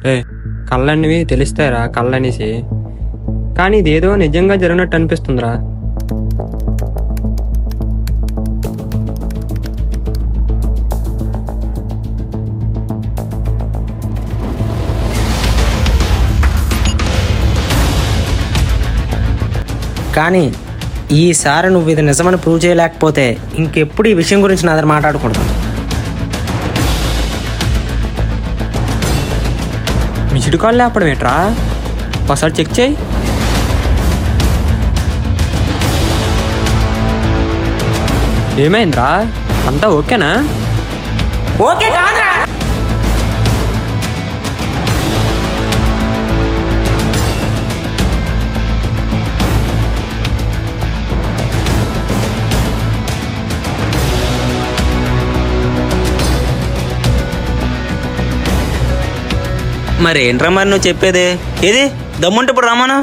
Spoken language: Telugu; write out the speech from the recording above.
రే, కళ్ళనివి తెలుస్తాయిరా కళ్ళనేసి, కానీ ఇదేదో నిజంగా జరిగినట్టు అనిపిస్తుందిరా. కానీ ఈసారి నువ్వు ఇది నిజమని ప్రూవ్ చేయలేకపోతే ఇంకెప్పుడు ఈ విషయం గురించి నా దగ్గర మాట్లాడకూడదు. మిస్డ్ కాల్ లేపడం ఏట్రా? ఒకసారి చెక్ చేయి. ఏమైందిరా? అంతా ఓకేనా? ఓకే కాదురా. మరి ఏంట్రా మరి నువ్వు చెప్పేది? ఏది దమ్ముంటే ఇప్పుడు రమ్మను.